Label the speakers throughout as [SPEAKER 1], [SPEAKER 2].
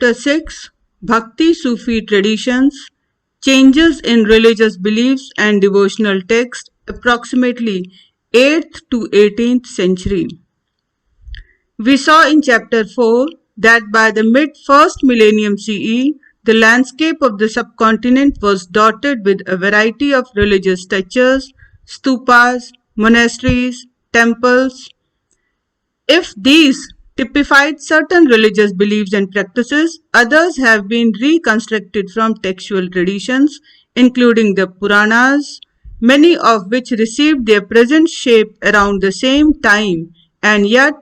[SPEAKER 1] Chapter 6 Bhakti Sufi Traditions Changes in Religious Beliefs and Devotional Texts approximately 8th to 18th century. We saw in Chapter 4 that by the mid-1st millennium CE, the landscape of the subcontinent was dotted with a variety of religious structures, stupas, monasteries, temples. If these typified certain religious beliefs and practices, others have been reconstructed from textual traditions, including the Puranas, many of which received their present shape around the same time, and yet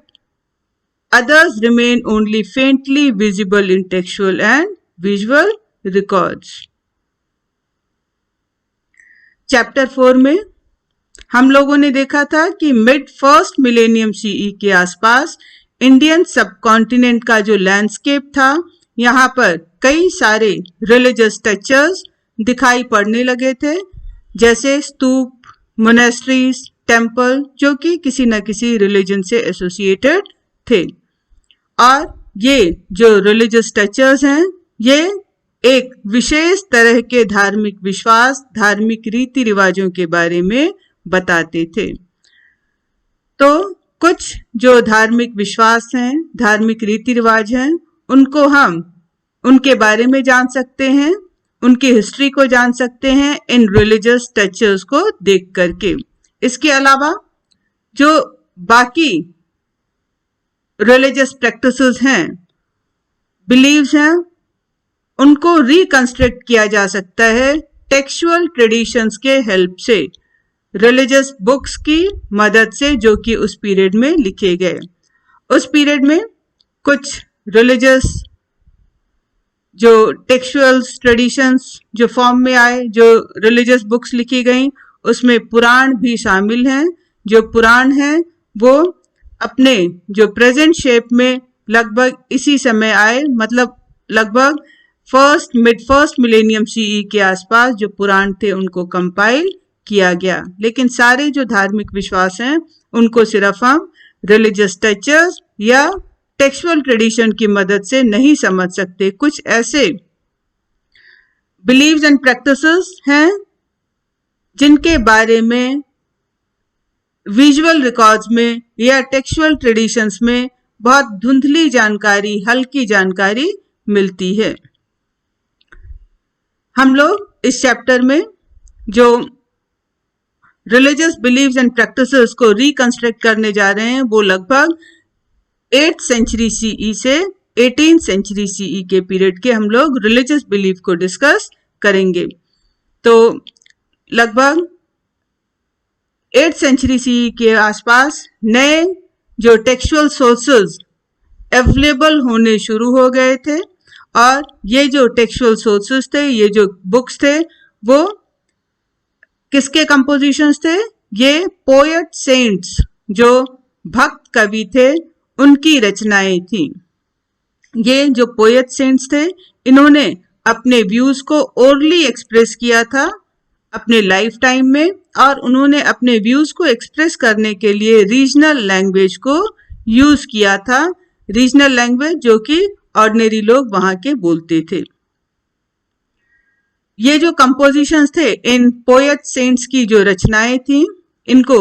[SPEAKER 1] others remain only faintly visible in textual and visual records. Chapter 4 में हम लोगों ने देखा था कि mid 1st millennium CE के आसपास Indian subcontinent का जो लैंडस्केप था, यहाँ पर कई सारे रिलीजियस स्ट्रक्चर्स दिखाई पड़ने लगे थे, जैसे स्तूप, मोनेस्ट्रीज, टेम्पल, जो कि किसी न किसी रिलीजन से एसोसिएटेड थे। और ये जो रिलीजियस स्ट्रक्चर्स हैं, ये एक विशेष तरह के धार्मिक विश्वास, धार्मिक रीति रिवाजों के बारे में बताते थे। तो कुछ जो धार्मिक विश्वास हैं, धार्मिक रीति रिवाज हैं, उनको हम उनके बारे में जान सकते हैं, उनकी हिस्ट्री को जान सकते हैं इन रिलीजियस स्ट्रक्चर्स को देख करके। इसके अलावा जो बाकी रिलीजियस प्रैक्टिसेस हैं, बिलीव्स हैं, उनको रिकंस्ट्रक्ट किया जा सकता है टेक्सुअल ट्रेडिशंस के हेल्प से, रिलीजियस बुक्स की मदद से, जो कि उस पीरियड में लिखे गए। उस पीरियड में कुछ रिलीजियस जो टेक्सुअल ट्रेडिशंस जो फॉर्म में आए, जो रिलीजियस बुक्स लिखी गई, उसमें पुराण भी शामिल हैं। जो पुराण हैं वो अपने जो प्रेजेंट शेप में लगभग इसी समय आए, मतलब लगभग मिड फर्स्ट मिलेनियम सीई के आसपास जो पुराण थे उनको कंपाइल किया गया। लेकिन सारे जो धार्मिक विश्वास हैं उनको सिर्फ हम रिलीजियस स्ट्रक्चर्स या टेक्सुअल ट्रेडिशन की मदद से नहीं समझ सकते। कुछ ऐसे बिलीव्स एंड प्रैक्टिसेस हैं जिनके बारे में विजुअल रिकॉर्ड्स में या टेक्सुअल ट्रेडिशंस में बहुत धुंधली जानकारी, हल्की जानकारी मिलती है। हम लोग इस चैप्टर में जो रिलीजियस बिलीव्स एंड प्रैक्टिसेस को रिकंस्ट्रक्ट करने जा रहे हैं, वो लगभग 8th सेंचुरी सीई से 18th सेंचुरी सीई के पीरियड के हम लोग रिलीजियस बिलीफ को डिस्कस करेंगे। तो लगभग 8th सेंचुरी सीई के आसपास नए जो टेक्सुअल सोर्सेज अवेलेबल होने शुरू हो गए थे, और ये जो टेक्सुअल सोर्सेज थे, ये जो बुक्स थे, वो किसके कंपोजिशंस थे? ये पोएट सेंट्स, जो भक्त कवि थे, उनकी रचनाएं थी। ये जो पोएट सेंट्स थे, इन्होंने अपने व्यूज को ओरली एक्सप्रेस किया था अपने लाइफ टाइम में, और उन्होंने अपने व्यूज को एक्सप्रेस करने के लिए रीजनल लैंग्वेज को यूज किया था। रीजनल लैंग्वेज जो कि ऑर्डिनरी लोग वहां के बोलते थे। ये जो कंपोजिशंस थे, इन पोएट सेंट्स की जो रचनाएं थी, इनको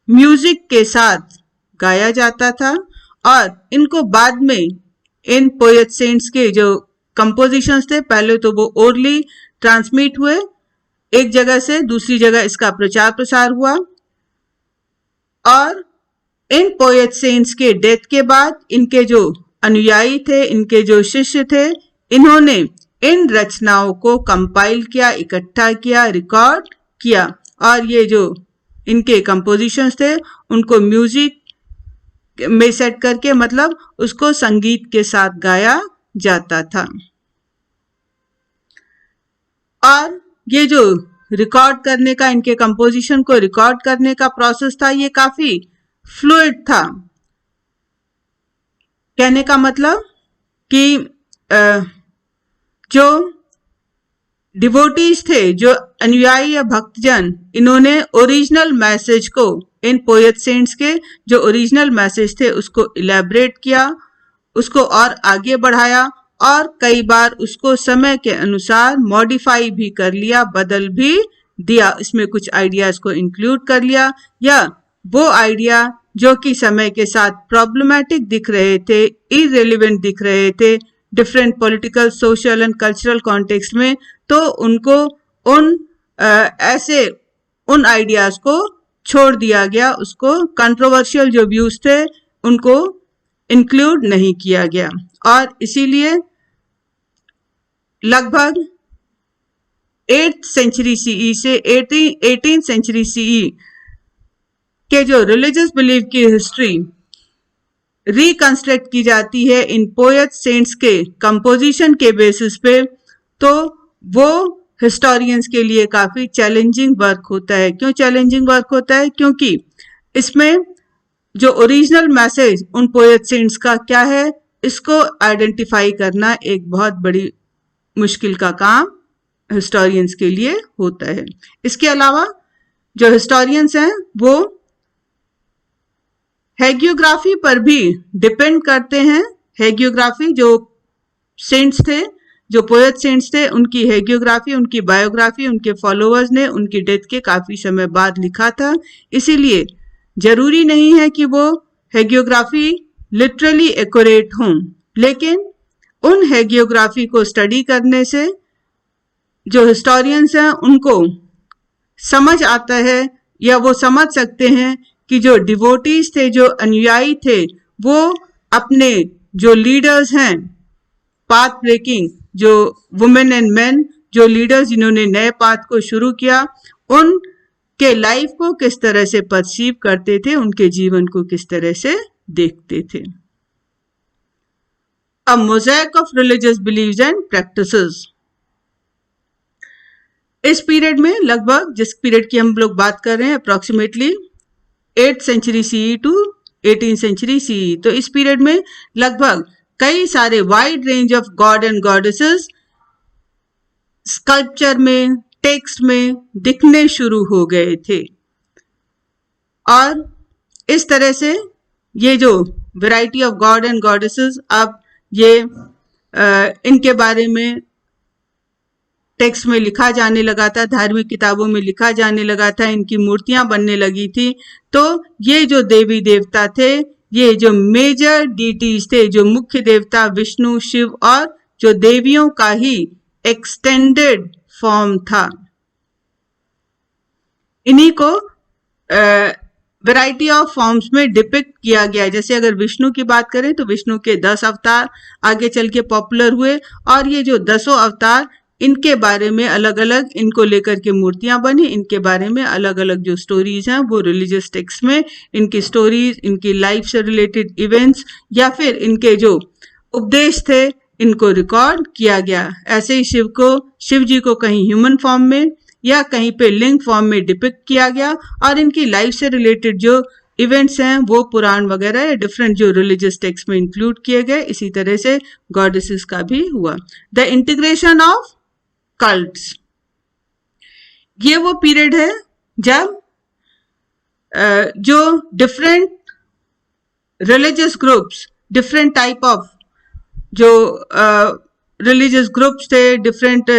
[SPEAKER 1] म्यूजिक के साथ गाया जाता था, और इनको बाद में इन पोएट सेंट्स के जो कंपोजिशंस थे, पहले तो वो ओरली ट्रांसमिट हुए, एक जगह से दूसरी जगह इसका प्रचार प्रसार हुआ, और इन पोएट सेंट्स के डेथ के बाद इनके जो अनुयायी थे, इनके जो शिष्य थे, इन्होंने इन रचनाओं को कंपाइल किया, इकट्ठा किया, रिकॉर्ड किया, और ये जो इनके कंपोजिशंस थे उनको म्यूजिक में सेट करके, मतलब उसको संगीत के साथ गाया जाता था। और ये जो रिकॉर्ड करने का, इनके कंपोजिशन को रिकॉर्ड करने का प्रोसेस था, ये काफी फ्लूइड था। कहने का मतलब कि जो डिवोटीज थे, जो अनुयायी या भक्तजन, इन्होंने ओरिजिनल मैसेज को, इन पोएट सेंट्स के जो ओरिजिनल मैसेज थे उसको इलेबरेट किया, उसको और आगे बढ़ाया, और कई बार उसको समय के अनुसार मॉडिफाई भी कर लिया, बदल भी दिया, इसमें कुछ आइडियाज को इंक्लूड कर लिया, या वो आइडिया जो कि समय के साथ प्रॉब्लमैटिक दिख रहे थे, इररिलेवेंट दिख रहे थे different political, social and cultural context में, तो उनको उन आइडियाज को छोड़ दिया गया, उसको कंट्रोवर्शियल जो व्यूज थे उनको इंक्लूड नहीं किया गया। और इसीलिए लगभग 8th सेंचुरी सीई से 18th सेंचुरी सीई के जो रिलीजियस बिलीफ की हिस्ट्री रिकंस्ट्रक्ट की जाती है इन पोएट सेंट्स के कंपोजिशन के बेसिस पे, तो वो हिस्टोरियंस के लिए काफी चैलेंजिंग वर्क होता है। क्यों चैलेंजिंग वर्क होता है? क्योंकि इसमें जो ओरिजिनल मैसेज उन पोएट सेंट्स का क्या है, इसको आइडेंटिफाई करना एक बहुत बड़ी मुश्किल का काम हिस्टोरियंस के लिए होता है। इसके अलावा जो हिस्टोरियंस हैं वो हैगियोग्राफी पर भी डिपेंड करते हैं। हैगियोग्राफी, जो सेंट्स थे, जो पोएट सेंट्स थे, उनकी हैगियोग्राफी, उनकी बायोग्राफी उनके फॉलोअर्स ने उनकी डेथ के काफी समय बाद लिखा था। इसीलिए जरूरी नहीं है कि वो हैगियोग्राफी लिटरली एक्यूरेट हों, लेकिन उन हैगियोग्राफी को स्टडी करने से जो हिस्टोरियंस हैं उनको समझ आता है, या वो समझ सकते हैं कि जो डिवोटीज थे, जो अनुयायी थे, वो अपने जो लीडर्स हैं, पाथ ब्रेकिंग, जो वुमेन एंड मेन, जो लीडर्स जिन्होंने नए पाथ को शुरू किया, उनके लाइफ को किस तरह से परसीव करते थे, उनके जीवन को किस तरह से देखते थे। A mosaic of religious beliefs and practices। इस पीरियड में लगभग, जिस पीरियड की हम लोग बात कर रहे हैं, approximately 8th century CE to 18th century CE, तो इस पीरियड में लगभग कई सारे wide range of god and goddesses sculpture में, टेक्स्ट में दिखने शुरू हो गए थे। और इस तरह से ये जो variety of god and goddesses, अब ये इनके बारे में टेक्स्ट में लिखा जाने लगा था, धार्मिक किताबों में लिखा जाने लगा था, इनकी मूर्तियां बनने लगी थी। तो ये जो देवी देवता थे, ये जो मेजर डीटीज थे, जो मुख्य देवता विष्णु, शिव और जो देवियों का ही एक्सटेंडेड फॉर्म था, इन्हीं को वैरायटी ऑफ फॉर्म्स में डिपिक्ट किया गया है। जैसे अगर विष्णु की बात करें तो विष्णु के 10 अवतार आगे चल के पॉपुलर हुए, और ये जो 10 अवतार, इनके बारे में अलग अलग इनको लेकर के मूर्तियां बनी, इनके बारे में अलग अलग जो स्टोरीज हैं वो रिलीजियस टेक्स्ट में इनकी स्टोरीज, इनकी लाइफ से रिलेटेड इवेंट्स या फिर इनके जो उपदेश थे, इनको रिकॉर्ड किया गया। ऐसे ही शिव जी को कहीं ह्यूमन फॉर्म में या कहीं पे लिंग फॉर्म में डिपिक्ट किया गया, और इनकी लाइफ से रिलेटेड जो इवेंट्स हैं वो पुराण वगैरह या डिफरेंट जो रिलीजियस टेक्स्ट में इंक्लूड किए गए। इसी तरह से गॉडेसेस का भी हुआ। द इंटीग्रेशन ऑफ कल्ट्स, ये वो पीरियड है जब जो different religious groups, different type of जो रिलीजियस ग्रुप्स थे, डिफरेंट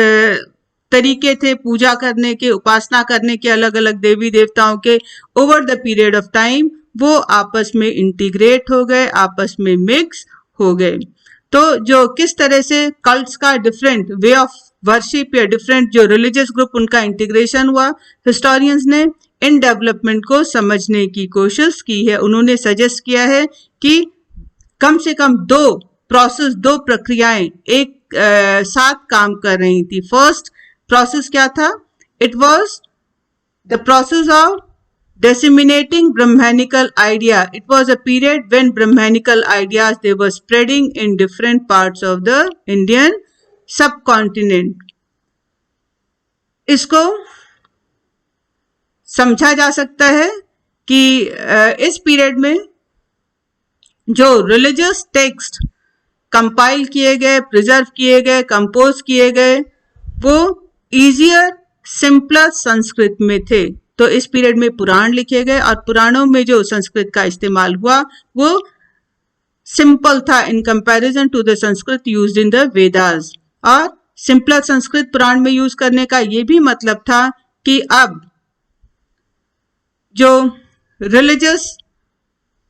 [SPEAKER 1] तरीके थे पूजा करने के, उपासना करने के, अलग अलग देवी देवताओं के, over the period of time वो आपस में इंटीग्रेट हो गए, आपस में मिक्स हो गए। तो जो किस तरह से कल्ट्स का डिफरेंट वे ऑफ वर्शिप या डिफरेंट जो रिलीजियस ग्रुप, उनका इंटीग्रेशन हुआ, हिस्टोरियंस ने इन डेवलपमेंट को समझने की कोशिश की है। उन्होंने सजेस्ट किया है कि कम से कम दो प्रक्रियाएं एक साथ काम कर रही थी। फर्स्ट प्रोसेस क्या था? It was the process of disseminating Brahmanical idea. It was a period when Brahmanical ideas, they were spreading in different parts of the Indian subcontinent. इसको समझा जा सकता है कि इस पीरियड में जो रिलीजियस टेक्स्ट कंपाइल किए गए, प्रिजर्व किए गए, कंपोज किए गए, वो इजियर, सिंपलर संस्कृत में थे। तो इस पीरियड में पुराण लिखे गए, और पुराणों में जो संस्कृत का इस्तेमाल हुआ वो सिंपल था in comparison to the Sanskrit used in the Vedas. और सिंपलर संस्कृत पुराण में यूज करने का ये भी मतलब था कि अब जो रिलीजियस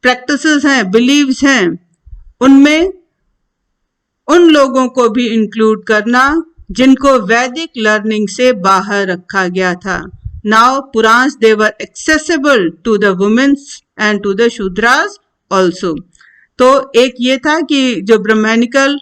[SPEAKER 1] प्रैक्टिसेस हैं, बिलीव्स हैं, उनमें उन लोगों को भी इंक्लूड करना जिनको वैदिक लर्निंग से बाहर रखा गया था। Now Puranas they were accessible to the womens and to the Shudras also. तो एक ये था कि जो ब्राह्मणिकल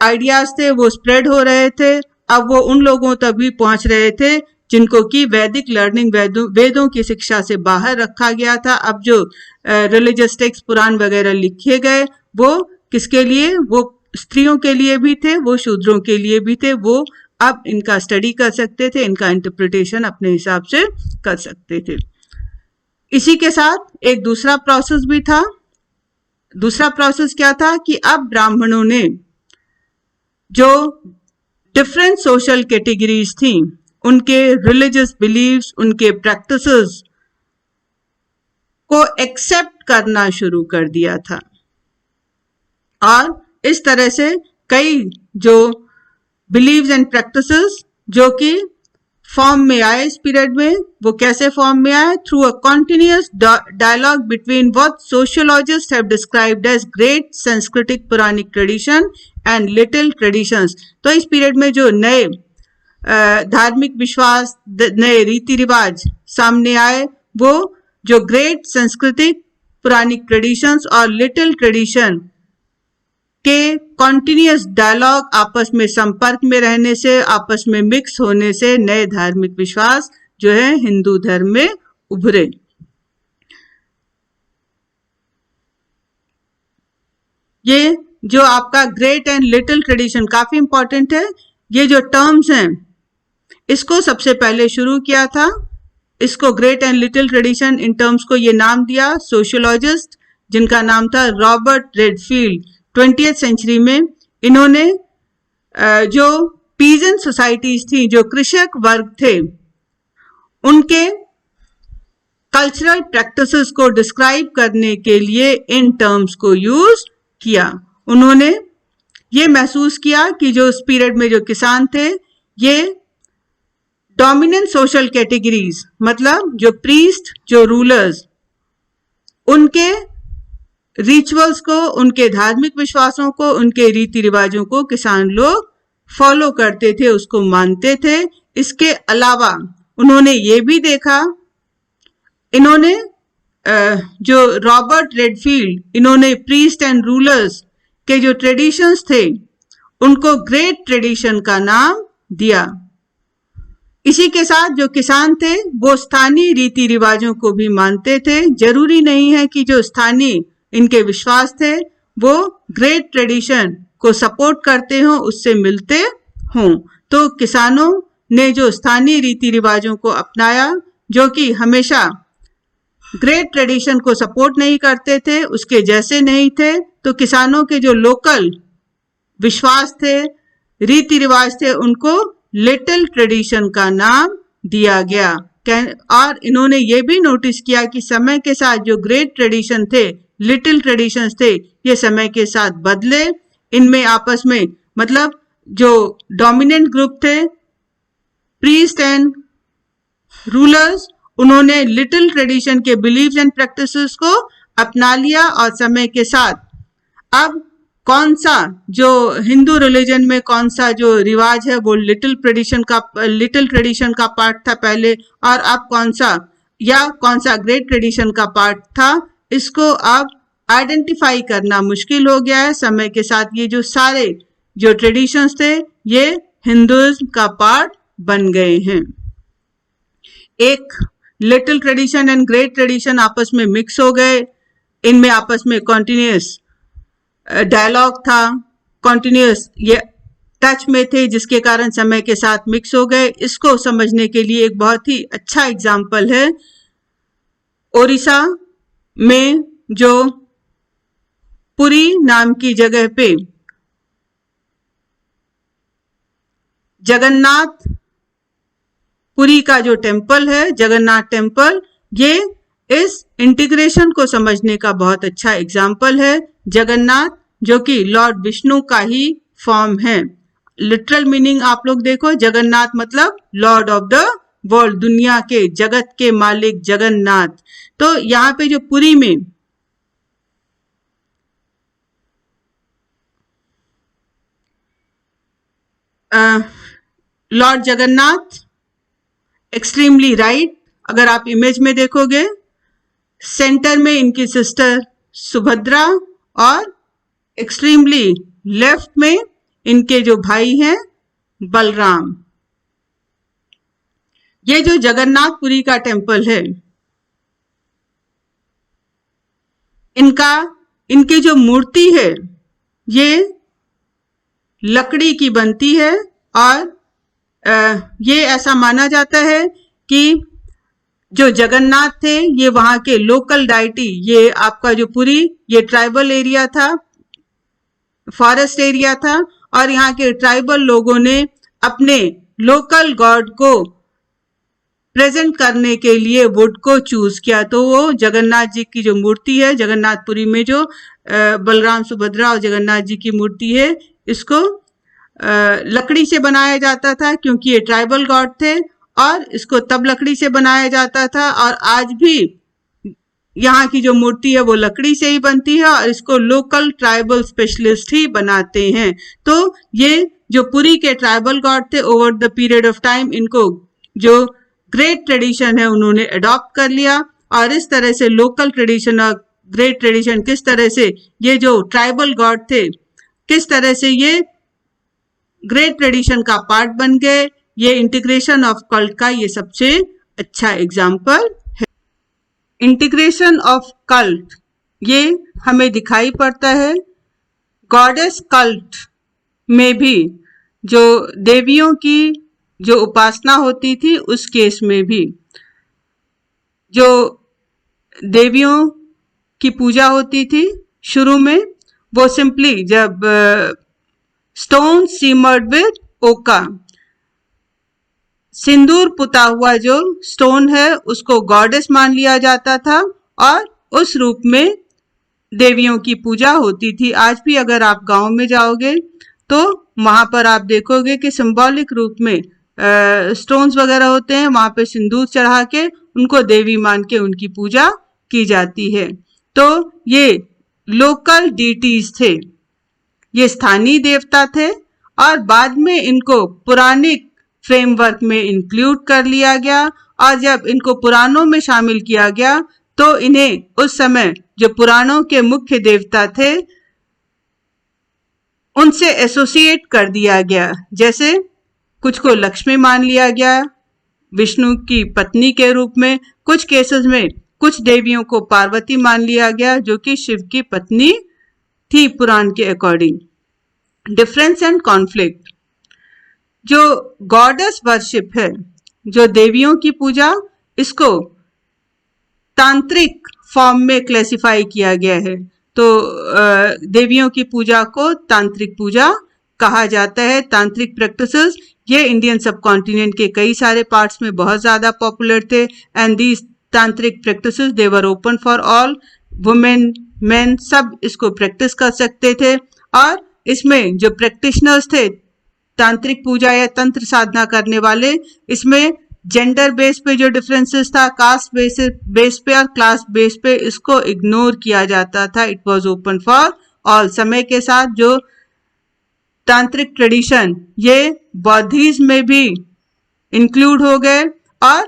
[SPEAKER 1] आइडियाज थे वो स्प्रेड हो रहे थे, अब वो उन लोगों तक भी पहुंच रहे थे जिनको कि वैदिक लर्निंग, वेदों की शिक्षा से बाहर रखा गया था। अब जो रिलीजियस टेक्स्ट पुराण वगैरह लिखे गए वो किसके लिए? वो स्त्रियों के लिए भी थे, वो शूद्रों के लिए भी थे। वो अब इनका स्टडी कर सकते थे, इनका इंटरप्रिटेशन अपने हिसाब से कर सकते थे। इसी के साथ एक दूसरा प्रोसेस भी था। दूसरा प्रोसेस क्या था कि अब ब्राह्मणों ने जो डिफरेंट सोशल कैटेगरीज थी, उनके रिलीजियस बिलीव्स, उनके प्रैक्टिसेस को एक्सेप्ट करना शुरू कर दिया था। और इस तरह से कई जो बिलीव्स एंड प्रैक्टिसेस जो कि फॉर्म में आए इस पीरियड में, वो कैसे फॉर्म में आए? Through a continuous dialogue between what sociologist have described as great Sanskritic Puranic tradition and little traditions. तो इस पीरियड में जो नए धार्मिक विश्वास, नए रीति रिवाज सामने आए, वो जो ग्रेट सांस्कृतिक पुराणिक ट्रेडिशंस और लिटिल ट्रेडिशन के कॉन्टिन्यूअस डायलॉग, आपस में संपर्क में रहने से, आपस में मिक्स होने से नए धार्मिक विश्वास जो है हिंदू धर्म में उभरे। ये जो आपका ग्रेट एंड लिटिल ट्रेडिशन काफी इंपॉर्टेंट है। ये जो टर्म्स हैं इसको सबसे पहले शुरू किया था, इसको great and little tradition, in terms को ये नाम दिया सोशियोलॉजिस्ट जिनका नाम था रॉबर्ट रेडफील्ड। 20th सेंचुरी में इन्होंने जो पीजेंट सोसाइटीज थी, जो कृषक वर्ग थे, उनके कल्चरल प्रैक्टिसेस को डिस्क्राइब करने के लिए इन टर्म्स को यूज किया। उन्होंने ये महसूस किया कि जो उस पीरियड में जो किसान थे, ये डोमिनेंट सोशल कैटेगरीज, मतलब जो प्रीस्ट, जो रूलर्स, उनके रिचुअल्स को, उनके धार्मिक विश्वासों को, उनके रीति रिवाजों को किसान लोग फॉलो करते थे, उसको मानते थे। इसके अलावा उन्होंने ये भी देखा, इन्होंने जो रॉबर्ट रेडफील्ड, इन्होंने प्रीस्ट एंड रूलर्स के जो ट्रेडिशंस थे उनको ग्रेट ट्रेडिशन का नाम दिया। इसी के साथ जो किसान थे वो स्थानीय रीति रिवाजों को भी मानते थे। जरूरी नहीं है कि जो स्थानीय इनके विश्वास थे वो ग्रेट ट्रेडिशन को सपोर्ट करते हों, उससे मिलते हों। तो किसानों ने जो स्थानीय रीति रिवाजों को अपनाया, जो कि हमेशा ग्रेट ट्रेडिशन को सपोर्ट नहीं करते थे, उसके जैसे नहीं थे, तो किसानों के जो लोकल विश्वास थे, रीति रिवाज थे, उनको लिटिल ट्रेडिशन का नाम दिया गया। और इन्होंने ये भी नोटिस किया कि समय के साथ जो ग्रेट ट्रेडिशन थे, लिटिल ट्रेडिशंस थे, ये समय के साथ बदले। इनमें आपस में, मतलब जो डोमिनेंट ग्रुप थे, प्रीस्ट एंड रूलर्स, उन्होंने लिटिल ट्रेडिशन के बिलीव्स एंड प्रैक्टिसेस को अपना लिया। और समय के साथ अब कौन सा जो हिंदू रिलीजन में कौन सा जो रिवाज है वो लिटिल ट्रेडिशन का पार्ट था पहले, और अब कौन सा ग्रेट ट्रेडिशन का पार्ट था, इसको अब आइडेंटिफाई करना मुश्किल हो गया है। समय के साथ ये जो सारे जो ट्रेडिशंस थे ये हिंदुइज्म का पार्ट बन गए हैं। एक little tradition and great tradition आपस में मिक्स हो गए, इनमें आपस में कॉन्टिन्यूअस डायलॉग था, कॉन्टिन्यूअस ये टच में थे, जिसके कारण समय के साथ मिक्स हो गए। इसको समझने के लिए एक बहुत ही अच्छा एग्जाम्पल है, ओडिशा में जो पुरी नाम की जगह पे जगन्नाथ पुरी का जो टेम्पल है, जगन्नाथ टेम्पल, ये इस इंटीग्रेशन को समझने का बहुत अच्छा एग्जाम्पल है जगन्नाथ, जो कि लॉर्ड विष्णु का ही फॉर्म है। लिटरल मीनिंग आप लोग देखो, जगन्नाथ मतलब लॉर्ड ऑफ द वर्ल्ड, दुनिया के, जगत के मालिक जगन्नाथ। तो यहाँ पे जो पुरी में लॉर्ड जगन्नाथ एक्सट्रीमली राइट, अगर आप इमेज में देखोगे, सेंटर में इनकी सिस्टर सुभद्रा और एक्सट्रीमली लेफ्ट में इनके जो भाई हैं बलराम। ये जो जगन्नाथपुरी का टेम्पल है, इनकी जो मूर्ति है ये लकड़ी की बनती है और ये ऐसा माना जाता है कि जो जगन्नाथ थे ये वहां के लोकल डाइटी, ये आपका जो पुरी ये ट्राइबल एरिया था, फॉरेस्ट एरिया था, और यहाँ के ट्राइबल लोगों ने अपने लोकल गॉड को प्रेजेंट करने के लिए वुड को चूज किया। तो वो जगन्नाथ जी की जो मूर्ति है, जगन्नाथपुरी में जो बलराम सुभद्रा और जगन्नाथ जी की मूर्ति है, इसको लकड़ी से बनाया जाता था क्योंकि ये ट्राइबल गॉड थे, और इसको तब लकड़ी से बनाया जाता था, और आज भी यहाँ की जो मूर्ति है वो लकड़ी से ही बनती है और इसको लोकल ट्राइबल स्पेशलिस्ट ही बनाते हैं। तो ये जो पुरी के ट्राइबल गॉड थे, over the period of time इनको जो ग्रेट ट्रेडिशन है उन्होंने अडॉप्ट कर लिया, और इस तरह से लोकल ट्रेडिशन और ग्रेट ट्रेडिशन, किस तरह से ये जो ट्राइबल गॉड थे किस तरह से ये ग्रेट ट्रेडिशन का पार्ट बन गए, ये इंटीग्रेशन ऑफ कल्ट का ये सबसे अच्छा एग्जाम्पल है। इंटीग्रेशन ऑफ कल्ट ये हमें दिखाई पड़ता है गॉडेस कल्ट में भी, जो देवियों की जो उपासना होती थी उस केस में भी। जो देवियों की पूजा होती थी शुरू में, वो सिंपली जब स्टोन सिमर्ड विद ओका, सिंदूर पुता हुआ जो स्टोन है उसको गॉडेस मान लिया जाता था और उस रूप में देवियों की पूजा होती थी। आज भी अगर आप गांव में जाओगे तो वहां पर आप देखोगे कि सिंबॉलिक रूप में स्टोन्स वगैरह होते हैं, वहां पे सिंदूर चढ़ा के उनको देवी मान के उनकी पूजा की जाती है। तो ये लोकल डीटीज थे, ये स्थानीय देवता थे, और बाद में इनको पुराणिक फ्रेमवर्क में इंक्लूड कर लिया गया, और जब इनको पुराणों में शामिल किया गया तो इन्हें उस समय जो पुराणों के मुख्य देवता थे उनसे एसोसिएट कर दिया गया। जैसे कुछ को लक्ष्मी मान लिया गया विष्णु की पत्नी के रूप में, कुछ केसेस में कुछ देवियों को पार्वती मान लिया गया जो कि शिव की पत्नी थी पुराण के अकॉर्डिंग। डिफरेंस एंड कॉन्फ्लिक्ट, जो गॉडेस वर्शिप है, जो देवियों की पूजा, इसको तांत्रिक फॉर्म में क्लासिफाई किया गया है। तो देवियों की पूजा को तांत्रिक पूजा कहा जाता है। तांत्रिक प्रैक्टिसेस ये इंडियन सब कॉन्टिनेंट के कई सारे पार्ट्स में बहुत ज्यादा पॉपुलर थे, एंड दीज तांत्रिक practices they were open for all, women main सब इसको प्रैक्टिस कर सकते थे। और इसमें जो प्रैक्टिशनर्स थे तांत्रिक पूजा या तंत्र साधना करने वाले, इसमें जेंडर बेस पे जो डिफरेंसेस था, कास्ट बेस पे और क्लास बेस पे, इसको इग्नोर किया जाता था। It was open for all. समय के साथ जो तांत्रिक ट्रेडिशन ये बौद्धिज्म में भी इंक्लूड हो गए और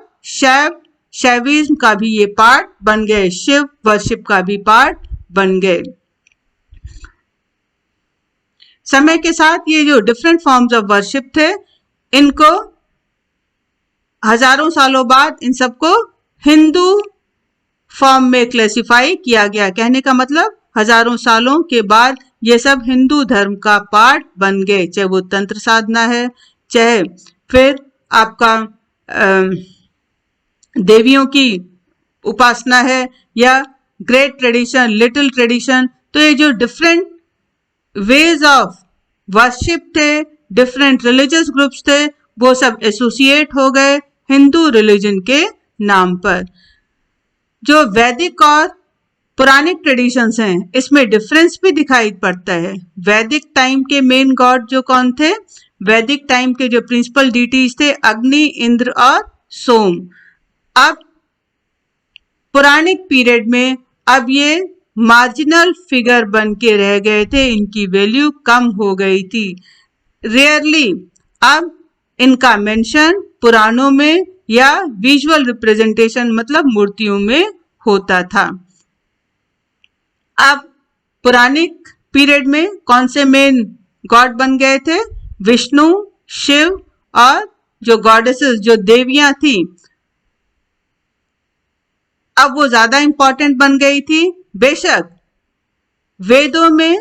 [SPEAKER 1] शैविज्म का भी ये पार्ट बन गए, शिव वर्शिप का भी पार्ट बन गए। समय के साथ ये जो डिफरेंट फॉर्म्स ऑफ वर्शिप थे, इनको हजारों सालों बाद इन सबको हिंदू फॉर्म में क्लासिफाई किया गया। कहने का मतलब हजारों सालों के बाद ये सब हिंदू धर्म का पार्ट बन गए, चाहे वो तंत्र साधना है, चाहे फिर आपका देवियों की उपासना है, या ग्रेट ट्रेडिशन, लिटिल ट्रेडिशन। तो ये जो डिफरेंट वेज ऑफ वर्शिप थे, डिफरेंट रिलीजियस ग्रुप्स थे, वो सब एसोसिएट हो गए हिंदू रिलीजन के नाम पर। जो वैदिक और पुरानिक ट्रेडिशंस हैं इसमें डिफरेंस भी दिखाई पड़ता है। वैदिक टाइम के मेन गॉड जो कौन थे? वैदिक टाइम के जो प्रिंसिपल डीटीज थे अग्नि, इंद्र और सोम। अब पुरानिक पीरियड में अब ये मार्जिनल फिगर बन के रह गए थे, इनकी वैल्यू कम हो गई थी। रेयरली अब इनका मेंशन पुराणों में या विजुअल रिप्रेजेंटेशन मतलब मूर्तियों में होता था। अब पुरानिक पीरियड में कौन से मेन गॉड बन गए थे? विष्णु, शिव और जो गॉडेसेस जो देवियां थी अब वो ज्यादा इंपॉर्टेंट बन गई थी। बेशक वेदों में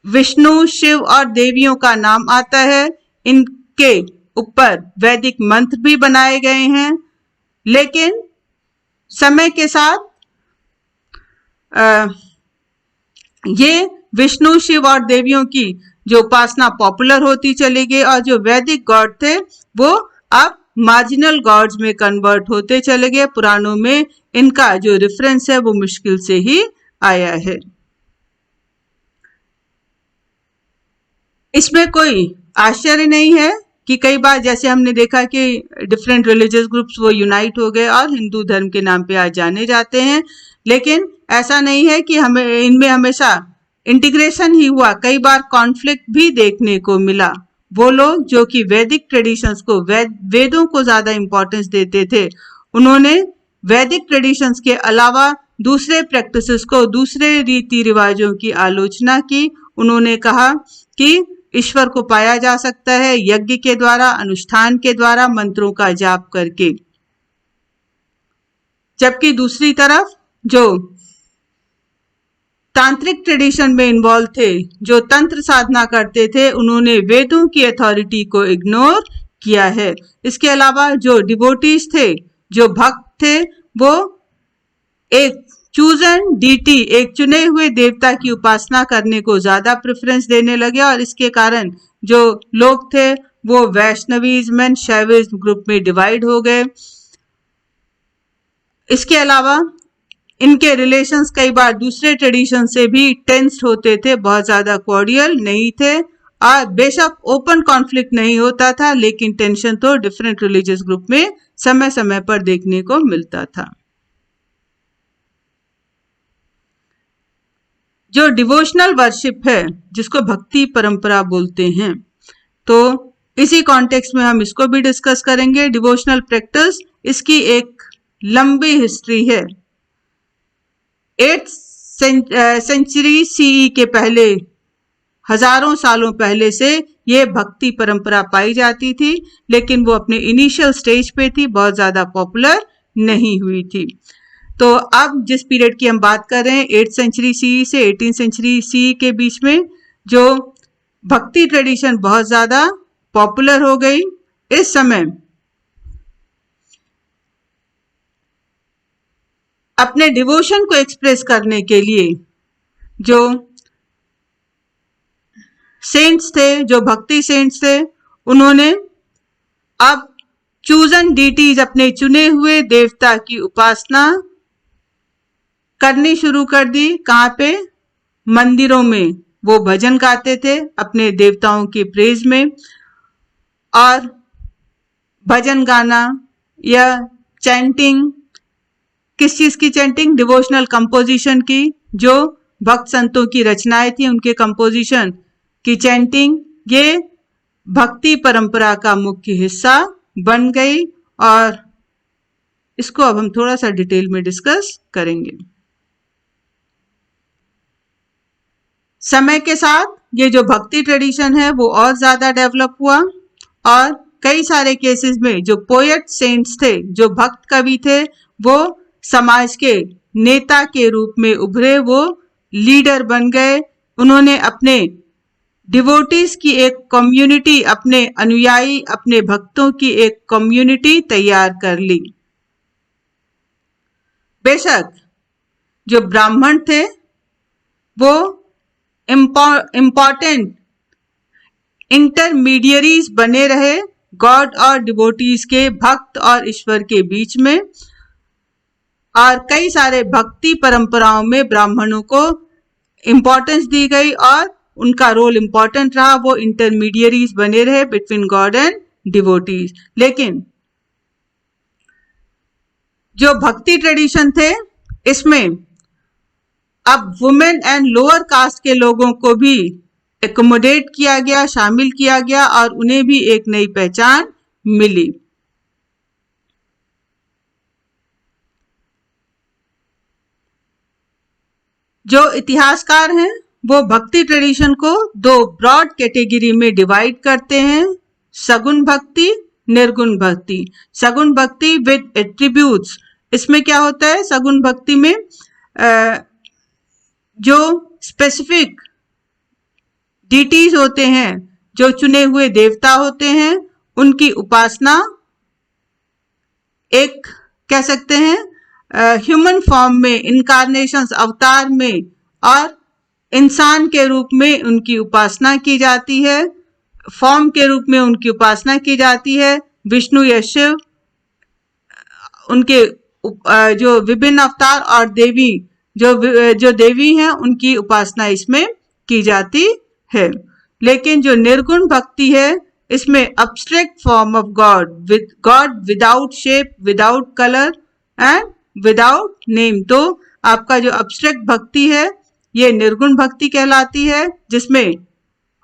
[SPEAKER 1] विष्णु, शिव और देवियों का नाम आता है, इनके ऊपर वैदिक मंत्र भी बनाए गए हैं, लेकिन समय के साथ ये विष्णु, शिव और देवियों की जो उपासना पॉपुलर होती चली गई और जो वैदिक गॉड थे वो अब मार्जिनल गॉड्स में कन्वर्ट होते चले गए। पुराणों में इनका जो रेफरेंस है वो मुश्किल से ही आया है। इसमें कोई आश्चर्य नहीं है कि कई बार जैसे हमने देखा कि डिफरेंट रिलीजियस ग्रुप्स वो यूनाइट हो गए और हिंदू धर्म के नाम पे आज जाने जाते हैं, लेकिन ऐसा नहीं है कि हमें इनमें हमेशा इंटीग्रेशन ही हुआ। कई बार कॉन्फ्लिक्ट भी देखने को मिला। वो लोग जो कि वैदिक ट्रेडिशंस को वेदों को ज्यादा इंपॉर्टेंस देते थे, उन्होंने वैदिक ट्रेडिशंस के अलावा दूसरे प्रैक्टिसेस को, दूसरे रीति रिवाजों की आलोचना की। उन्होंने कहा कि ईश्वर को पाया जा सकता है यज्ञ के द्वारा, अनुष्ठान के द्वारा, मंत्रों का जाप करके। जबकि दूसरी तरफ जो तांत्रिक ट्रेडिशन में इन्वॉल्व थे, जो तंत्र साधना करते थे, उन्होंने वेदों की अथॉरिटी को इग्नोर किया है। इसके अलावा जो डिवोटीज थे, जो भक्त थे, वो एक चूजन डीटी, एक चुने हुए देवता की उपासना करने को ज्यादा प्रेफरेंस देने लगे और इसके कारण जो लोग थे वो वैष्णविज्म एंड शैविज्म ग्रुप में डिवाइड हो गए। इसके अलावा इनके रिलेशंस कई बार दूसरे ट्रेडिशन से भी टेंस्ड होते थे, बहुत ज्यादा कॉर्डियल नहीं थे और बेशक ओपन कॉन्फ्लिक्ट नहीं होता था, लेकिन टेंशन तो डिफरेंट रिलीजियस ग्रुप में समय समय पर देखने को मिलता था। जो डिवोशनल वर्शिप है, जिसको भक्ति परंपरा बोलते हैं, तो इसी कॉन्टेक्स्ट में हम इसको भी डिस्कस करेंगे। डिवोशनल प्रैक्टिस, इसकी एक लंबी हिस्ट्री है। 8th सेंचुरी सीई के पहले, हजारों सालों पहले से ये भक्ति परंपरा पाई जाती थी, लेकिन वो अपने इनिशियल स्टेज पे थी, बहुत ज्यादा पॉपुलर नहीं हुई थी। तो अब जिस पीरियड की हम बात कर रहे हैं 8th सेंचुरी सीई से 18th सेंचुरी सीई के बीच में, जो भक्ति ट्रेडिशन बहुत ज्यादा पॉपुलर हो गई। इस समय अपने डिवोशन को एक्सप्रेस करने के लिए जो सेंट्स थे, जो भक्ति सेंट्स थे, उन्होंने अब चूजन डीटीज, अपने चुने हुए देवता की उपासना करनी शुरू कर दी। कहाँ पे? मंदिरों में वो भजन गाते थे अपने देवताओं के प्रेज में, और भजन गाना या चैंटिंग, किस चीज की चैंटिंग? डिवोशनल कंपोजिशन की, जो भक्त संतों की रचनाएं थी उनके कंपोजिशन की चैंटिंग, ये भक्ति परंपरा का मुख्य हिस्सा बन गई और इसको अब हम थोड़ा सा डिटेल में डिस्कस करेंगे। समय के साथ ये जो भक्ति ट्रेडिशन है वो और ज्यादा डेवलप हुआ और कई सारे केसेस में जो पोएट सेंट्स थे, जो भक्त कवि थे, वो समाज के नेता के रूप में उभरे, वो लीडर बन गए। उन्होंने अपने डिवोटीज की एक कम्युनिटी, अपने अनुयायी, अपने भक्तों की एक कम्युनिटी तैयार कर ली। बेशक जो ब्राह्मण थे वो इम्पोर्टेंट इंटरमीडियरीज बने रहे गॉड और डिवोटीज के, भक्त और ईश्वर के बीच में, और कई सारे भक्ति परंपराओं में ब्राह्मणों को इम्पोर्टेंस दी गई और उनका रोल इम्पोर्टेंट रहा, वो इंटरमीडियरीज बने रहे बिटवीन गॉड एंड डिवोटीज। लेकिन जो भक्ति ट्रेडिशन थे इसमें अब वुमेन एंड लोअर कास्ट के लोगों को भी एकोमोडेट किया गया, शामिल किया गया और उन्हें भी एक नई पहचान मिली। जो इतिहासकार हैं वो भक्ति ट्रेडिशन को दो ब्रॉड कैटेगरी में डिवाइड करते हैं, सगुण भक्ति, निर्गुण भक्ति। सगुण भक्ति विद एट्रीब्यूट्स, इसमें क्या होता है सगुण भक्ति में जो स्पेसिफिक डीटीज होते हैं, जो चुने हुए देवता होते हैं, उनकी उपासना एक कह सकते हैं ह्यूमन फॉर्म में, इनकारनेशंस अवतार में और इंसान के रूप में उनकी उपासना की जाती है, फॉर्म के रूप में उनकी उपासना की जाती है। विष्णु या शिव, उनके जो विभिन्न अवतार और देवी जो देवी हैं उनकी उपासना इसमें की जाती है। लेकिन जो निर्गुण भक्ति है इसमें abstract form of God without shape, without colour and without name, तो आपका जो अब्स्ट्रैक्ट भक्ति है ये निर्गुण भक्ति कहलाती है, जिसमें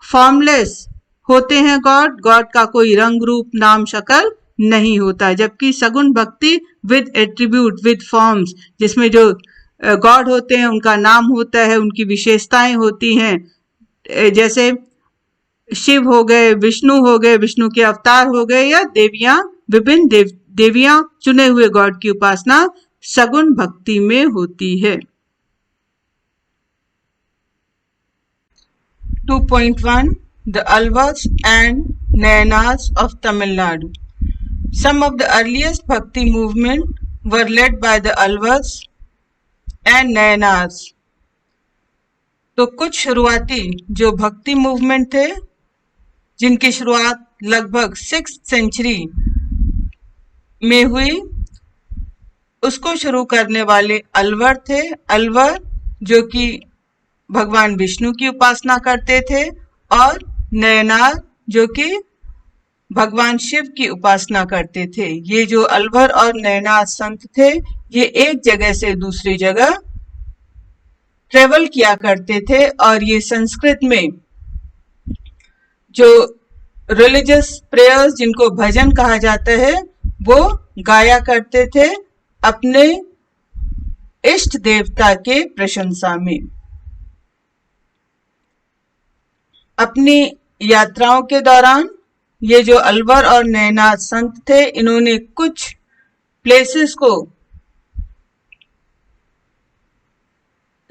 [SPEAKER 1] फॉर्मलेस होते हैं गॉड का कोई रंग रूप नाम शक्ल नहीं होता। जबकि सगुण भक्ति विद एट्रीब्यूट, विद फॉर्म्स, जिसमें जो गॉड होते हैं उनका नाम होता है, उनकी विशेषताएं होती हैं, जैसे शिव हो गए, विष्णु हो गए, विष्णु के अवतार हो गए, या देवियां, विभिन्न देवियां, चुने हुए गॉड की उपासना सगुण भक्ति में होती है। 2.1 The Alvars and Nayanas of Tamil Nadu. Some of the earliest bhakti movement were led by the Alvars and Nayanas. तो कुछ शुरुआती जो भक्ति मूवमेंट थे जिनकी शुरुआत लगभग 6th सेंचुरी में हुई, उसको शुरू करने वाले अलवर थे। अलवर जो कि भगवान विष्णु की उपासना करते थे, और नयनार जो कि भगवान शिव की उपासना करते थे। ये जो अलवर और नयनार संत थे ये एक जगह से दूसरी जगह ट्रेवल किया करते थे और ये संस्कृत में जो रिलीजियस प्रेयर्स, जिनको भजन कहा जाता है, वो गाया करते थे अपने इष्ट देवता के प्रशंसा में। अपनी यात्राओं के दौरान ये जो अलवर और नयनार संत थे, इन्होंने कुछ प्लेसेस को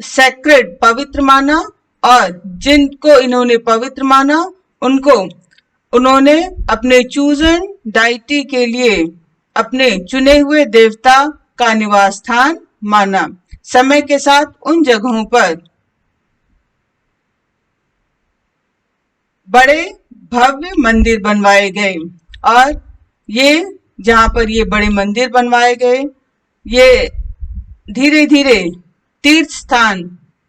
[SPEAKER 1] सैक्रेड, पवित्र माना, और जिनको इन्होंने पवित्र माना उनको उन्होंने अपने चूजन डाइटी के लिए अपने चुने हुए देवता का निवास स्थान माना। समय के साथ उन जगहों पर बड़े भव्य मंदिर बनवाए गए, और ये जहां पर ये बड़े मंदिर बनवाए गए, ये धीरे धीरे तीर्थ स्थान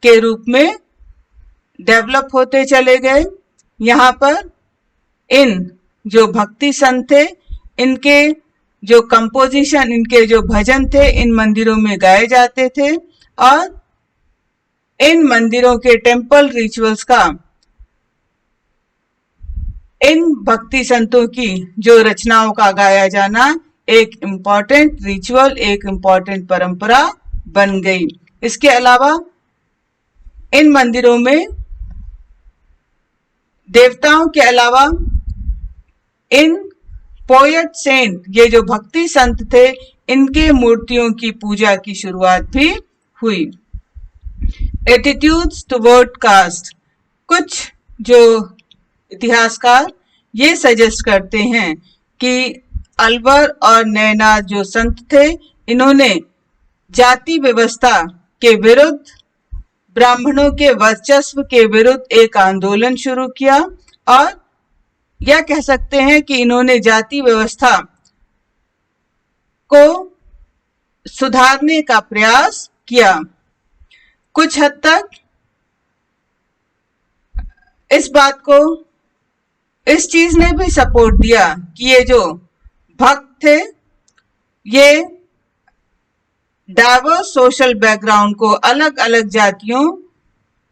[SPEAKER 1] के रूप में डेवलप होते चले गए। यहाँ पर इन जो भक्ति संत थे, इनके जो कंपोजिशन, इनके जो भजन थे, इन मंदिरों में गाए जाते थे, और इन मंदिरों के टेम्पल रिचुअल्स का, इन भक्ति संतों की जो रचनाओं का गाया जाना एक इम्पॉर्टेंट रिचुअल, एक इम्पॉर्टेंट परंपरा बन गई। इसके अलावा इन मंदिरों में देवताओं के अलावा इन पोएट सेंट, ये जो भक्ति संत थे, इनके मूर्तियों की पूजा की शुरुआत भी हुई। एटीट्यूड्स टुवर्ड कास्ट, कुछ जो इतिहासकार ये सजेस्ट करते हैं कि अलवर और नयनार जो संत थे, इन्होंने जाति व्यवस्था के विरुद्ध, ब्राह्मणों के वर्चस्व के विरुद्ध एक आंदोलन शुरू किया, और यह कह सकते हैं कि इन्होंने जाति व्यवस्था को सुधारने का प्रयास किया। कुछ हद तक इस बात को इस चीज ने भी सपोर्ट दिया कि ये जो भक्त थे ये डाइवर्स सोशल बैकग्राउंड को अलग अलग जातियों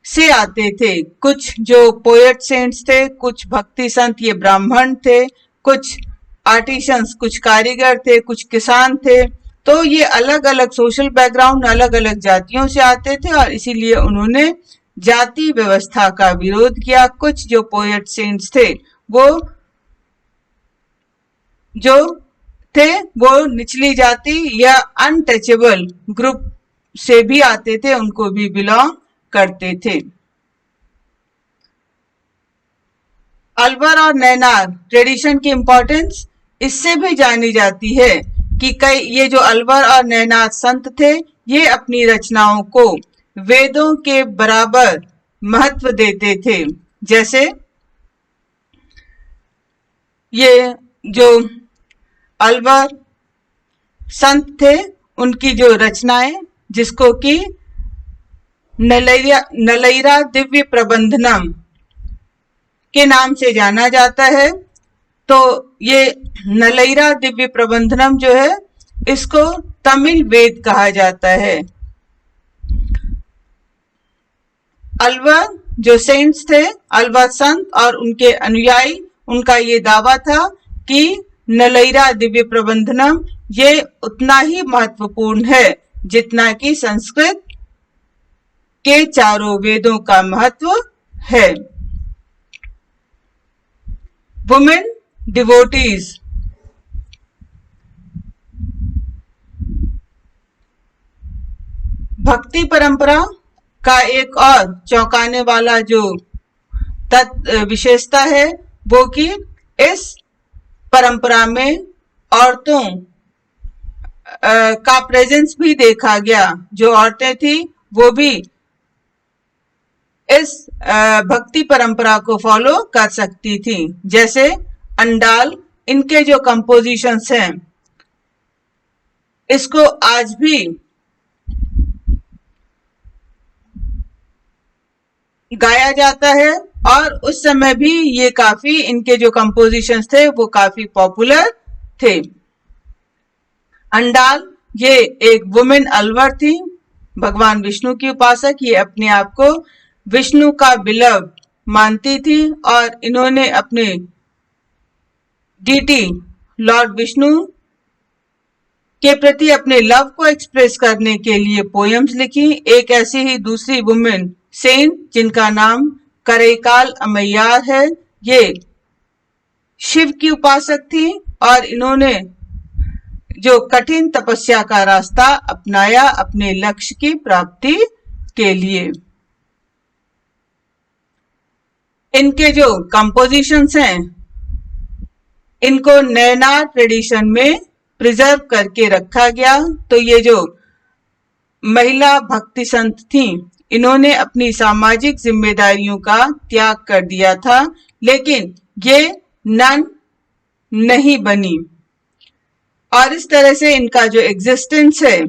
[SPEAKER 1] से आते थे। कुछ जो पोएट सेंट्स थे, कुछ भक्ति संत ये ब्राह्मण थे, कुछ आर्टिशंस कुछ कारीगर थे, कुछ किसान थे। तो ये अलग अलग सोशल बैकग्राउंड अलग अलग जातियों से आते थे और इसीलिए उन्होंने जाति व्यवस्था का विरोध किया। कुछ जो पोएट सेंट्स थे वो जो थे वो निचली जाति या अनटचेबल ग्रुप से भी आते थे, उनको भी बिलोंग करते थे। अलवर और नैनार ट्रेडिशन की इंपॉर्टेंस इससे भी जानी जाती है कि कई ये जो अलवर और नैनार संत थे ये अपनी रचनाओं को वेदों के बराबर महत्व देते थे। जैसे ये जो अलवर संत थे उनकी जो रचनाएं जिसको कि नलैरा दिव्य प्रबंधनम के नाम से जाना जाता है, तो ये नलैरा दिव्य प्रबंधनम जो है इसको तमिल वेद कहा जाता है। अलवर जो सेंट्स थे, अलवर संत और उनके अनुयायी, उनका ये दावा था कि नलैरा दिव्य प्रबंधनम ये उतना ही महत्वपूर्ण है जितना कि संस्कृत के चारों वेदों का महत्व है। वुमेन डिवोटीज भक्ति परंपरा का एक और चौंकाने वाला जो विशेषता है वो कि इस परंपरा में औरतों का प्रेजेंस भी देखा गया। जो औरतें थी वो भी इस भक्ति परंपरा को फॉलो कर सकती थी। जैसे अंडाल, इनके जो कंपोजिशंस हैं इसको आज भी गाया जाता है और उस समय भी ये काफी इनके जो कंपोजिशंस थे वो काफी पॉपुलर थे। अंडाल ये एक वुमेन अलवर थी, भगवान विष्णु की उपासक। ये अपने आप को विष्णु का बिलव मानती थी और इन्होंने अपने डीटी लॉर्ड विष्णु के प्रति अपने लव को एक्सप्रेस करने के लिए पोएम्स लिखी। एक ऐसी ही दूसरी वुमेन सेंट जिनका नाम करैकाल अम्मैयार है, ये शिव की उपासक थी और इन्होंने जो कठिन तपस्या का रास्ता अपनाया अपने लक्ष्य की प्राप्ति के लिए। इनके जो कंपोजिशंस हैं इनको नैनार ट्रेडिशन में प्रिजर्व करके रखा गया। तो ये जो महिला भक्ति संत थी इन्होंने अपनी सामाजिक जिम्मेदारियों का त्याग कर दिया था, लेकिन ये नन नहीं बनी और इस तरह से इनका जो एग्जिस्टेंस है,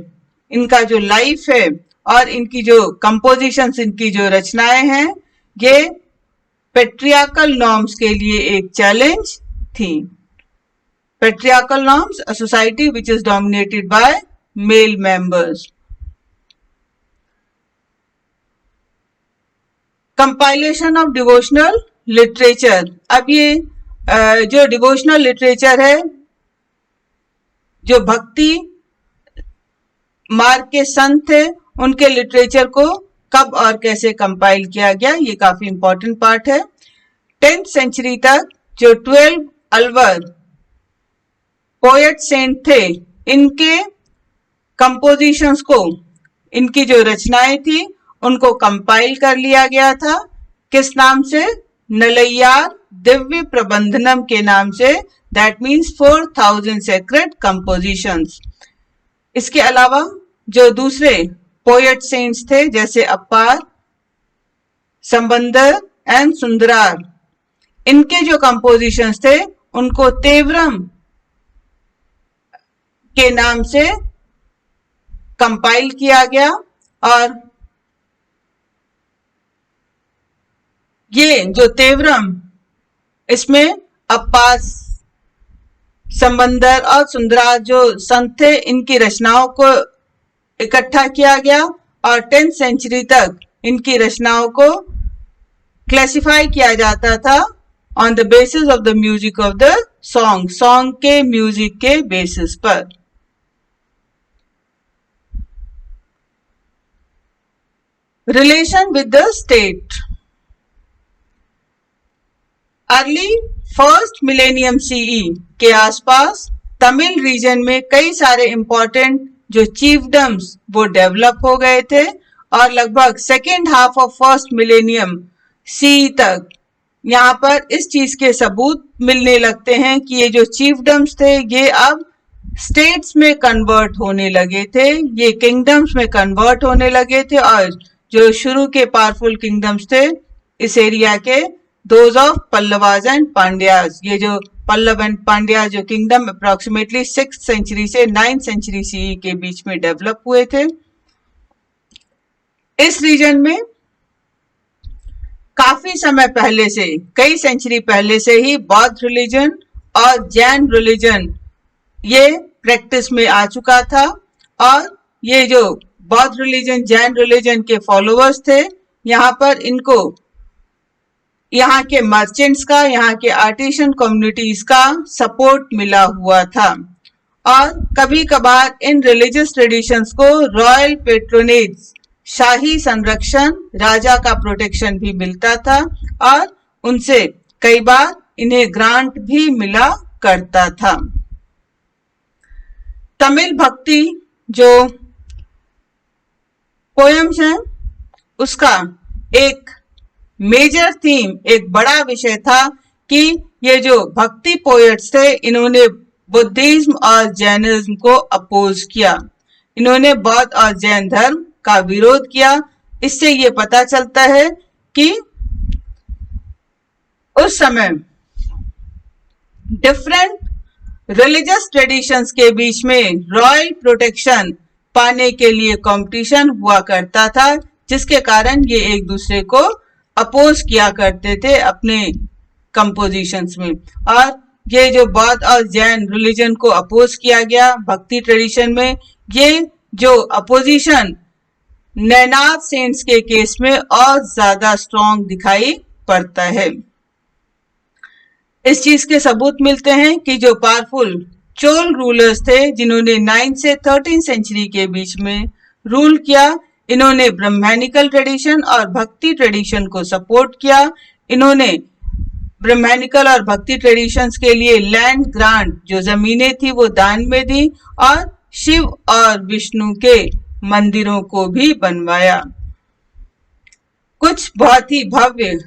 [SPEAKER 1] इनका जो लाइफ है और इनकी जो कंपोजिशंस, इनकी जो रचनाएं हैं, ये पेट्रियार्कल नॉर्म्स के लिए एक चैलेंज थी। Patriarchal norms, a society which is dominated by male members. Compilation of devotional literature. अब ये जो डिवोशनल लिटरेचर है, जो भक्ति मार्ग के संत थे उनके लिटरेचर को कब और कैसे कंपाइल किया गया, ये काफी इंपॉर्टेंट पार्ट है। 10th सेंचुरी तक जो 12 अलवर पोएट सेंट थे इनके कंपोजिशंस को, इनकी जो रचनाएं थी उनको कंपाइल कर लिया गया था। किस नाम से? नलैयार दिव्य प्रबंधनम के नाम से। That means 4000 sacred compositions. इसके अलावा जो दूसरे पोएट सेंट्स थे जैसे अप्पार, संबंदर एंड सुंदरार, इनके जो कंपोजिशंस थे उनको तेवरम के नाम से कंपाइल किया गया और ये जो तेवरम, इसमें अप्पास, समंदर और सुंदराज जो संत थे, इनकी रचनाओं को इकट्ठा किया गया और 10th सेंचुरी तक इनकी रचनाओं को क्लासिफाई किया जाता था on the basis of the music of the song के म्यूजिक के बेसिस पर। Relation with the state. Early first millennium CE के आसपास तमिल रीजन में कई सारे इंपॉर्टेंट जो चीफडम्स वो डेवलप हो गए थे और लगभग second half of first millennium C तक यहाँ पर इस चीज के सबूत मिलने लगते हैं कि ये जो चीफडम्स थे ये अब स्टेट्स में कन्वर्ट होने लगे थे, ये किंगडम्स में कन्वर्ट होने लगे थे और जो शुरू के पावरफुल किंगडम्स थे इस एरिया के, those of Pallavas and Pandyas, ये जो पल्लव एंड पांड्या जो किंगडम अप्रोक्सीमेटली 6th सेंचुरी से 9th सेंचुरी सीई के बीच में डेवलप हुए थे। इस रीजन में काफी समय पहले से, कई सेंचुरी पहले से ही बौद्ध रिलीजन और जैन रिलीजन ये प्रैक्टिस में आ चुका था और ये जो बौद्ध रिलीजन जैन रिलीजन के फॉलोअर्स थे, यहाँ पर इनको यहाँ के मर्चेंट्स का, यहाँ के आर्टिसन कम्युनिटीज का सपोर्ट मिला हुआ था और कभी कभार इन रिलीजियस ट्रेडिशंस को रॉयल पेट्रोनेज, शाही संरक्षण, राजा का प्रोटेक्शन भी मिलता था और उनसे कई बार इन्हें ग्रांट भी मिला करता था। तमिल भक्ति जो पोएम्स हैं उसका एक मेजर थीम, एक बड़ा विषय था कि ये जो भक्ति पोएट्स थे इन्होंने बुद्धिज्म और जैनिज्म को अपोज किया, इन्होंने बौद्ध और जैन धर्म का विरोध किया। इससे ये पता चलता है कि उस समय डिफरेंट रिलीजियस ट्रेडिशंस के बीच में रॉयल प्रोटेक्शन पाने के लिए कंपटीशन हुआ करता था, जिसके कारण ये एक दूसरे को अपोज किया करते थे अपने कंपोजिशंस में। और ये जो बौद्ध और जैन रिलीजन को अपोज किया गया भक्ति ट्रेडिशन में, ये जो अपोजिशन नैनाद सेंट्स के केस में और ज्यादा स्ट्रॉन्ग दिखाई पड़ता है। इस चीज के सबूत मिलते हैं कि जो पावरफुल चोल रूलर्स थे जिन्होंने 9th से 13th सेंचुरी के बीच में रूल किया, इन्होंने ब्रह्मैनिकल ट्रेडिशन और भक्ति ट्रेडिशन को सपोर्ट किया। इन्होंने ब्रह्मैनिकल और भक्ति ट्रेडिशंस के लिए लैंड ग्रांट, जो जमीनें थी वो दान में दी और शिव और विष्णु के मंदिरों को भी बनवाया। कुछ बहुत ही भव्य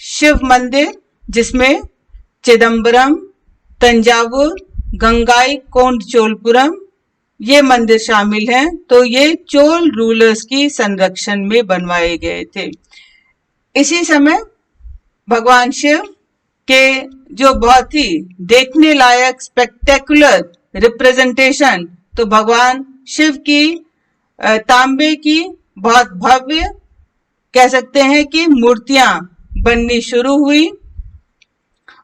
[SPEAKER 1] शिव मंदिर जिसमें चिदम्बरम, तंजावुर, गंगाई कोंड चोलपुरम ये मंदिर शामिल हैं, तो ये चोल रूलर्स की संरक्षण में बनवाए गए थे। इसी समय भगवान शिव के जो बहुत ही देखने लायक स्पेक्टेकुलर रिप्रेजेंटेशन, तो भगवान शिव की तांबे की बहुत भव्य कह सकते हैं कि मूर्तियां बननी शुरू हुई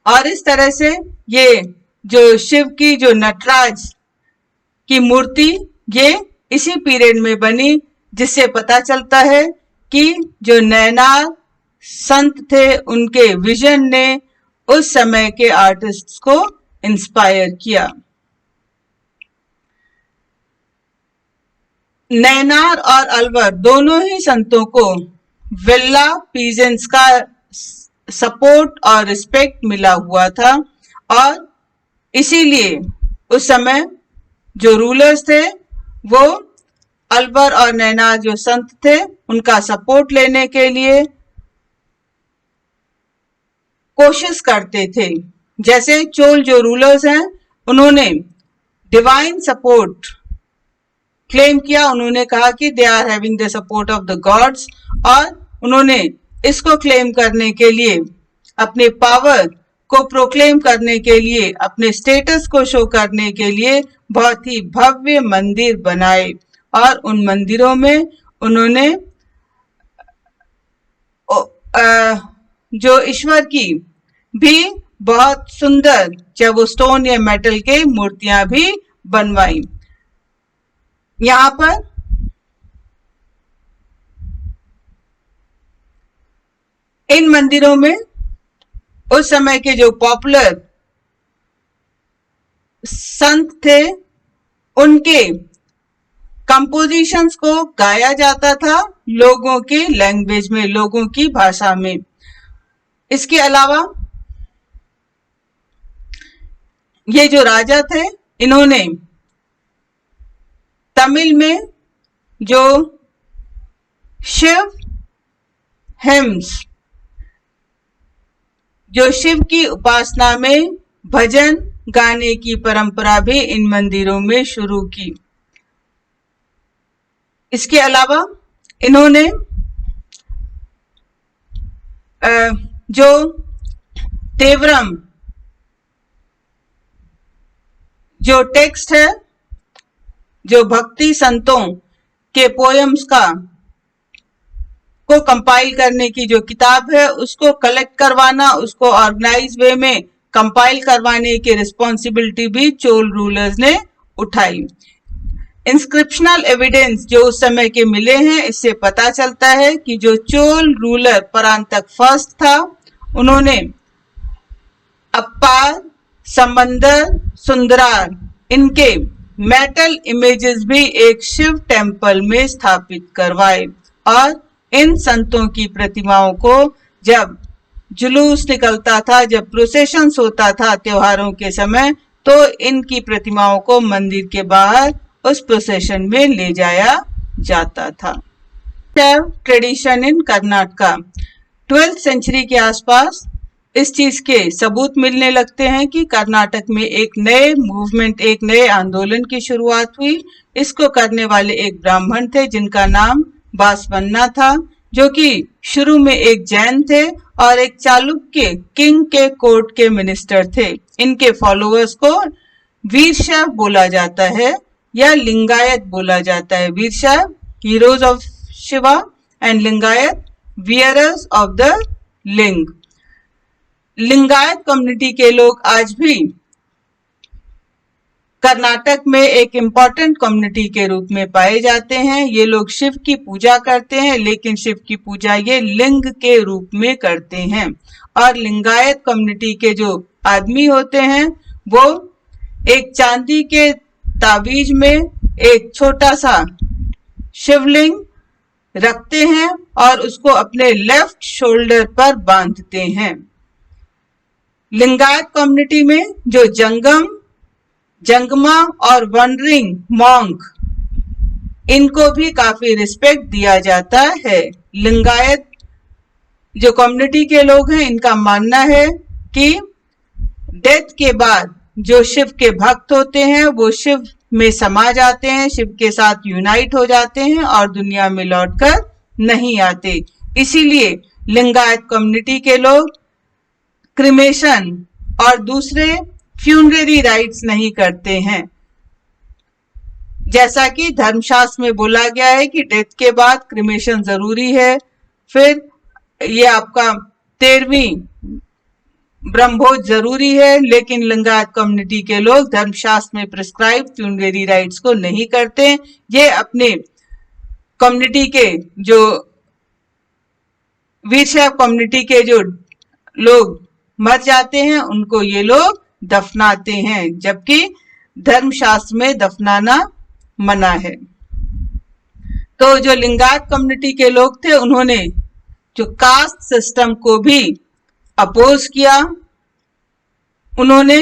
[SPEAKER 1] और इस तरह से ये जो शिव की जो नटराज की मूर्ति ये इसी पीरियड में बनी, जिससे पता चलता है कि जो नैनार संत थे उनके विजन ने उस समय के आर्टिस्ट्स को इंस्पायर किया। नैनार और अलवर दोनों ही संतों को विल्ला पीजेंट्स का सपोर्ट और रिस्पेक्ट मिला हुआ था और इसीलिए उस समय जो रूलर्स थे वो अलवर और नैनार जो संत थे उनका सपोर्ट लेने के लिए कोशिश करते थे। जैसे चोल जो रूलर्स हैं उन्होंने डिवाइन सपोर्ट क्लेम किया, उन्होंने कहा कि they are having the support of the gods और उन्होंने इसको क्लेम करने के लिए, अपने पावर को प्रोक्लेम करने के लिए, अपने स्टेटस को शो करने के लिए बहुत ही भव्य मंदिर बनाए और उन मंदिरों में उन्होंने जो ईश्वर की भी बहुत सुंदर, चाहे वो स्टोन या मेटल के मूर्तियां भी बनवाई। यहाँ पर इन मंदिरों में उस समय के जो पॉपुलर संत थे उनके कंपोजिशंस को गाया जाता था लोगों की लैंग्वेज में, लोगों की भाषा में। इसके अलावा ये जो राजा थे इन्होंने तमिल में जो शिव हिम्स, जो शिव की उपासना में भजन गाने की परंपरा भी इन मंदिरों में शुरू की। इसके अलावा इन्होंने जो तेवरम जो टेक्स्ट है, जो भक्ति संतों के पोयम्स को कंपाइल करने की जो किताब है उसको कलेक्ट करवाना, उसको ऑर्गेनाइज वे में कंपाइल करवाने की रिस्पॉन्सिबिलिटी भी चोल रूलर्स ने उठाई। इंस्क्रिप्शनल एविडेंस जो उस समय के मिले हैं, इससे पता चलता है कि जो चोल रूलर परांतक फर्स्ट था उन्होंने अप्पार, समंदर, सुंदरार इनके मेटल इमेजेस भी एक शिव टेम्पल में स्थापित करवाए और इन संतों की प्रतिमाओं को जब जुलूस निकलता था, जब प्रोसेशंस होता था त्योहारों के समय, तो इनकी प्रतिमाओं को मंदिर के बाहर उस प्रोसेशन में ले जाया जाता था। Tradition in Karnataka 12th century के आसपास इस चीज के सबूत मिलने लगते हैं कि कर्नाटक में एक नए मूवमेंट, एक नए आंदोलन की शुरुआत हुई। इसको करने वाले एक ब्राह्मण थे जिनका नाम बासवन्ना था, जो कि शुरू में एक जैन थे और एक चालुक्य किंग के कोर्ट के मिनिस्टर थे। इनके फॉलोअर्स को वीरशैव बोला जाता है या लिंगायत बोला जाता है। Veerashaiva heroes of Shiva and Lingayat wearers of the linga. Lingayat community के लोग आज भी कर्नाटक में एक इम्पॉर्टेंट कम्युनिटी के रूप में पाए जाते हैं। ये लोग शिव की पूजा करते हैं, लेकिन शिव की पूजा ये लिंग के रूप में करते हैं। और लिंगायत कम्युनिटी के जो आदमी होते हैं वो एक चांदी के ताबीज में एक छोटा सा शिवलिंग रखते हैं और उसको अपने लेफ्ट शोल्डर पर बांधते हैं। लिंगायत कम्युनिटी में जो जंगमा और वंडरिंग मॉन्क, इनको भी काफी रिस्पेक्ट दिया जाता है। लिंगायत जो कम्युनिटी के लोग हैं इनका मानना है कि डेथ के बाद जो शिव के भक्त होते हैं वो शिव में समा जाते हैं, शिव के साथ यूनाइट हो जाते हैं और दुनिया में लौटकर नहीं आते। इसीलिए लिंगायत कम्युनिटी के लोग क्रिमेशन और दूसरे फ्यूनररी राइट्स नहीं करते हैं। जैसा कि धर्मशास्त्र में बोला गया है कि डेथ के बाद क्रिमेशन जरूरी है। फिर ये आपका 13वीं ब्रह्मभोज जरूरी है, लेकिन लिंगायत कम्युनिटी के लोग धर्मशास्त्र में प्रिस्क्राइब फ्यूनररी राइट्स को नहीं करते। ये अपने कम्युनिटी के जो वीरशैव कम्युनिटी के जो लोग मर जाते हैं उनको ये लोग दफनाते हैं, जबकि धर्मशास्त्र में दफनाना मना है। तो जो लिंगायत कम्युनिटी के लोग थे उन्होंने जो कास्ट सिस्टम को भी अपोज किया। उन्होंने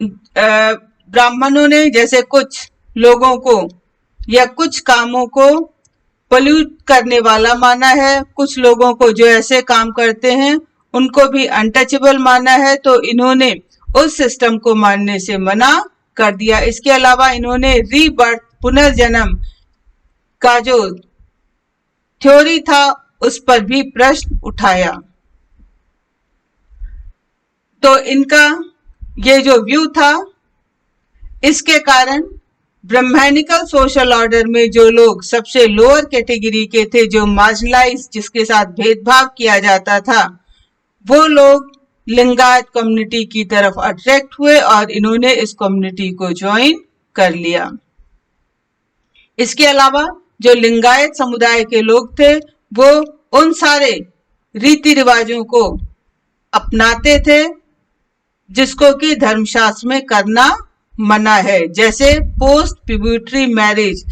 [SPEAKER 1] ब्राह्मणों ने जैसे कुछ लोगों को या कुछ कामों को पोल्यूट करने वाला माना है, कुछ लोगों को जो ऐसे काम करते हैं उनको भी अनटचेबल माना है, तो इन्होंने उस सिस्टम को मानने से मना कर दिया। इसके अलावा इन्होंने रीबर्थ, पुनर्जन्म का जो थ्योरी था उस पर भी प्रश्न उठाया। तो इनका ये जो व्यू था, इसके कारण ब्रह्मैनिकल सोशल ऑर्डर में जो लोग सबसे लोअर कैटेगरी के थे, जो मार्जिनलाइज, जिसके साथ भेदभाव किया जाता था, वो लोग लिंगायत कम्युनिटी की तरफ अट्रैक्ट हुए और इन्होंने इस कम्युनिटी को ज्वाइन कर लिया। इसके अलावा जो लिंगायत समुदाय के लोग थे वो उन सारे रीति रिवाजों को अपनाते थे जिसको कि धर्मशास्त्र में करना मना है, जैसे पोस्ट प्यूबर्टी मैरिज,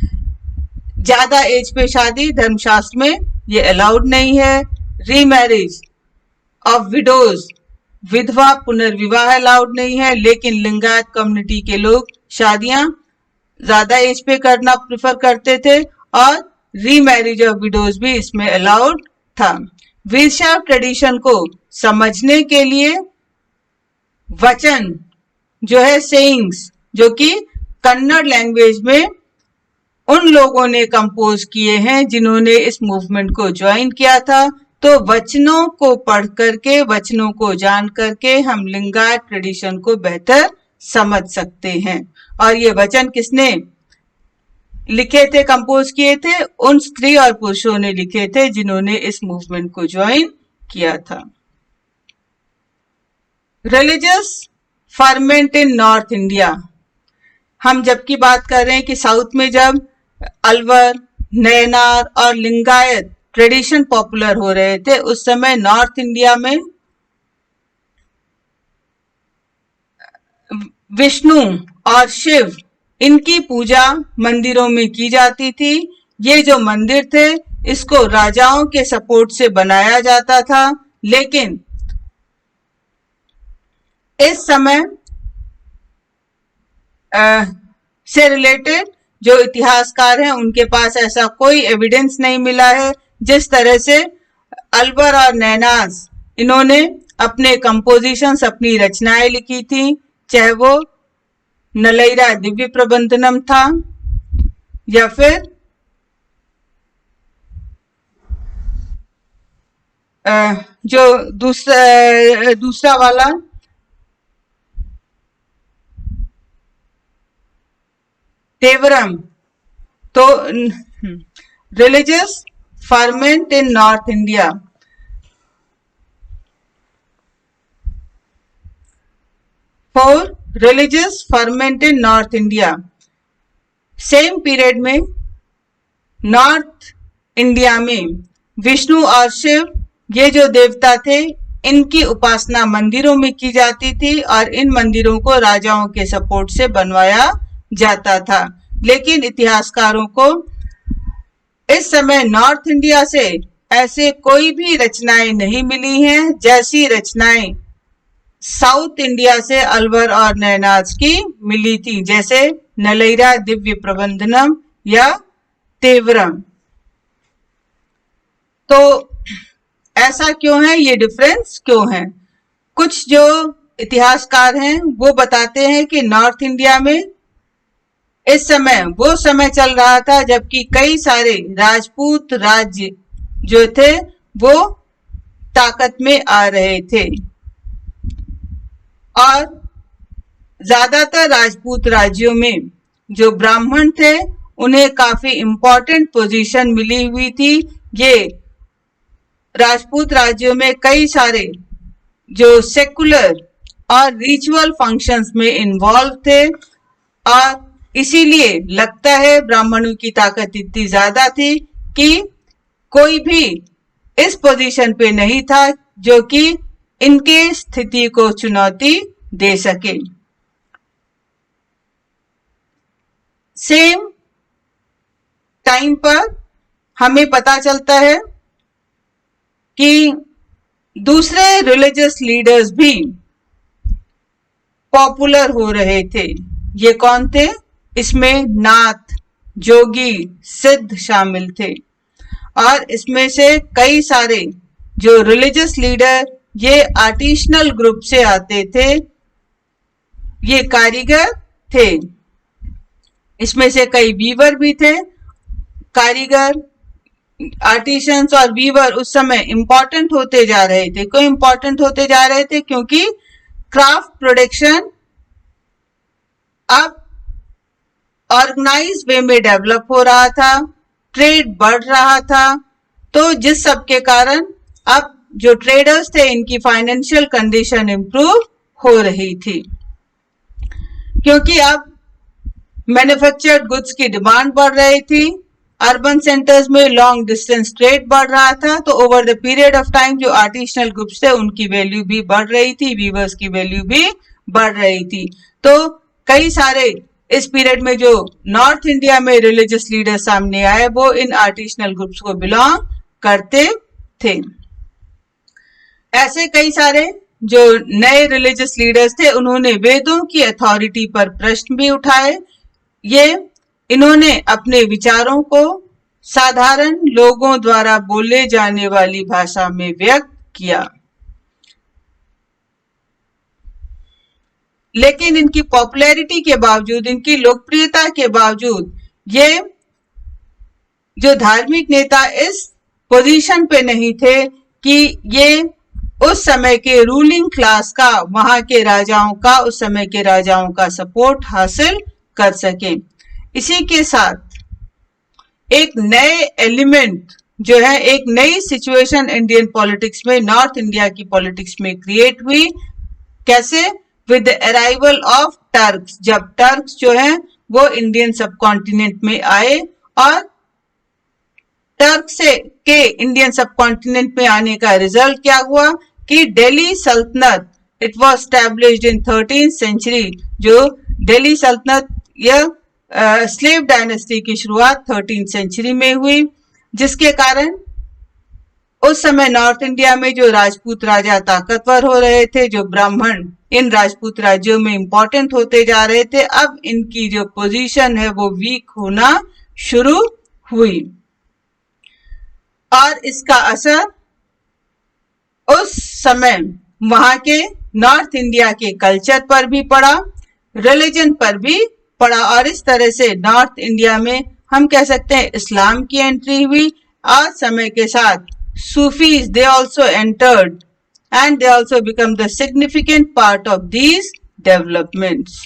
[SPEAKER 1] ज्यादा एज पे शादी धर्मशास्त्र में ये अलाउड नहीं है। रीमैरिज ऑफ विडोज, विधवा पुनर्विवाह अलाउड नहीं है, लेकिन लिंगायत कम्युनिटी के लोग शादियां ज्यादा एज पे करना प्रेफर करते थे और रीमैरिज ऑफ विडोज भी इसमें अलाउड था। वीरशैव ट्रेडिशन को समझने के लिए वचन जो है सेइंग्स, जो कि कन्नड़ लैंग्वेज में उन लोगों ने कंपोज किए हैं जिन्होंने इस मूवमेंट को ज्वाइन किया था। तो वचनों को पढ़ करके, वचनों को जान करके हम लिंगायत ट्रेडिशन को बेहतर समझ सकते हैं। और ये वचन किसने लिखे थे, कंपोज किए थे? उन स्त्री और पुरुषों ने लिखे थे जिन्होंने इस मूवमेंट को ज्वाइन किया था। रिलीजियस फर्मेंट इन नॉर्थ इंडिया, हम जबकि बात कर रहे हैं कि साउथ में जब अलवर, नयनार और लिंगायत ट्रेडिशन पॉपुलर हो रहे थे, उस समय नॉर्थ इंडिया में विष्णु और शिव, इनकी पूजा मंदिरों में की जाती थी। ये जो मंदिर थे इसको राजाओं के सपोर्ट से बनाया जाता था, लेकिन इस समय से रिलेटेड जो इतिहासकार हैं उनके पास ऐसा कोई एविडेंस नहीं मिला है। जिस तरह से अलवर और नैनास, इन्होंने अपने कंपोजिशंस, अपनी रचनाएं लिखी थी, चाहे वो नलैरा दिव्य प्रबंधनम था या फिर जो दूसरा वाला तेवरम। तो religious ferment in North India. For religious ferment in North India, same period में नॉर्थ इंडिया में विष्णु और शिव, ये जो देवता थे, इनकी उपासना मंदिरों में की जाती थी और इन मंदिरों को राजाओं के सपोर्ट से बनवाया जाता था। लेकिन इतिहासकारों को इस समय नॉर्थ इंडिया से ऐसे कोई भी रचनाएं नहीं मिली हैं जैसी रचनाएं साउथ इंडिया से अलवर और नैनाज की मिली थी, जैसे नलैरा दिव्य प्रबंधनम या तेवरम। तो ऐसा क्यों है, ये डिफरेंस क्यों है? कुछ जो इतिहासकार हैं वो बताते हैं कि नॉर्थ इंडिया में इस समय वो समय चल रहा था जबकि कई सारे राजपूत राज्य जो थे वो ताकत में आ रहे थे और ज्यादातर राजपूत राज्यों में जो ब्राह्मण थे उन्हें काफी इंपॉर्टेंट पोजीशन मिली हुई थी। ये राजपूत राज्यों में कई सारे जो सेकुलर और रिचुअल फंक्शंस में इन्वॉल्व थे और इसीलिए लगता है ब्राह्मणों की ताकत इतनी ज्यादा थी कि कोई भी इस पोजीशन पे नहीं था जो कि इनके स्थिति को चुनौती दे सके। सेम टाइम पर हमें पता चलता है कि दूसरे रिलीजियस लीडर्स भी पॉपुलर हो रहे थे। ये कौन थे? इसमें नाथ, जोगी, सिद्ध शामिल थे और इसमें से कई सारे जो रिलीजियस लीडर ये आर्टिसनल ग्रुप से आते थे, ये कारीगर थे। इसमें से कई वीवर भी थे। कारीगर, आर्टिशंस और वीवर उस समय इंपॉर्टेंट होते जा रहे थे। क्यों इंपॉर्टेंट होते जा रहे थे? क्योंकि क्राफ्ट प्रोडक्शन अब ऑर्गेनाइज वे में डेवलप हो रहा था, ट्रेड बढ़ रहा था, तो जिस सब के कारण अब जो ट्रेडर्स थे इनकी फाइनेंशियल कंडीशन इंप्रूव हो रही थी, क्योंकि अब मैन्युफैक्चर्ड गुड्स की डिमांड बढ़ रही थी, अर्बन सेंटर्स में लॉन्ग डिस्टेंस ट्रेड बढ़ रहा था, तो over the period of time जो आर्टिसनल ग्रुप्स थे उनकी वैल्यू भी बढ़ रही थी, वीवर्स की वैल्यू भी बढ़ रही थी। तो कई सारे इस पीरियड में जो नॉर्थ इंडिया में रिलीजियस लीडर सामने आए वो इन आर्टिसनल ग्रुप्स को बिलोंग करते थे। ऐसे कई सारे जो नए रिलीजियस लीडर्स थे उन्होंने वेदों की अथॉरिटी पर प्रश्न भी उठाए। इन्होंने अपने विचारों को साधारण लोगों द्वारा बोले जाने वाली भाषा में व्यक्त किया, लेकिन इनकी पॉपुलैरिटी के बावजूद, इनकी लोकप्रियता के बावजूद ये जो धार्मिक नेता इस पोजीशन पे नहीं थे कि ये उस समय के रूलिंग क्लास का, वहां के राजाओं का, उस समय के राजाओं का सपोर्ट हासिल कर सके। इसी के साथ एक नए एलिमेंट जो है, एक नई सिचुएशन इंडियन पॉलिटिक्स में, नॉर्थ इंडिया की पॉलिटिक्स में क्रिएट हुई। कैसे? With the arrival of Turks. जब टर्क्स जो है वो इंडियन सब कॉन्टिनेंट में आए, और टर्क से के इंडियन सब कॉन्टिनेंट में आने का रिजल्ट क्या हुआ कि दिल्ली सल्तनत, it was established in 13th century. जो दिल्ली सल्तनत, यह स्लेव डायनेस्टी की शुरुआत 13th सेंचुरी में हुई, जिसके कारण उस समय नॉर्थ इंडिया में जो राजपूत राजा ताकतवर हो रहे थे, जो ब्राह्मण इन राजपूत राज्यों में इंपॉर्टेंट होते जा रहे थे, अब इनकी जो पोजीशन है वो वीक होना शुरू हुई, और इसका असर उस समय वहां के नॉर्थ इंडिया के कल्चर पर भी पड़ा, रिलीजन पर भी पड़ा, और इस तरह से नॉर्थ इंडिया में हम कह सकते हैं इस्लाम की एंट्री हुई। आज समय के साथ Sufis, they also entered and they also become the significant part of these developments.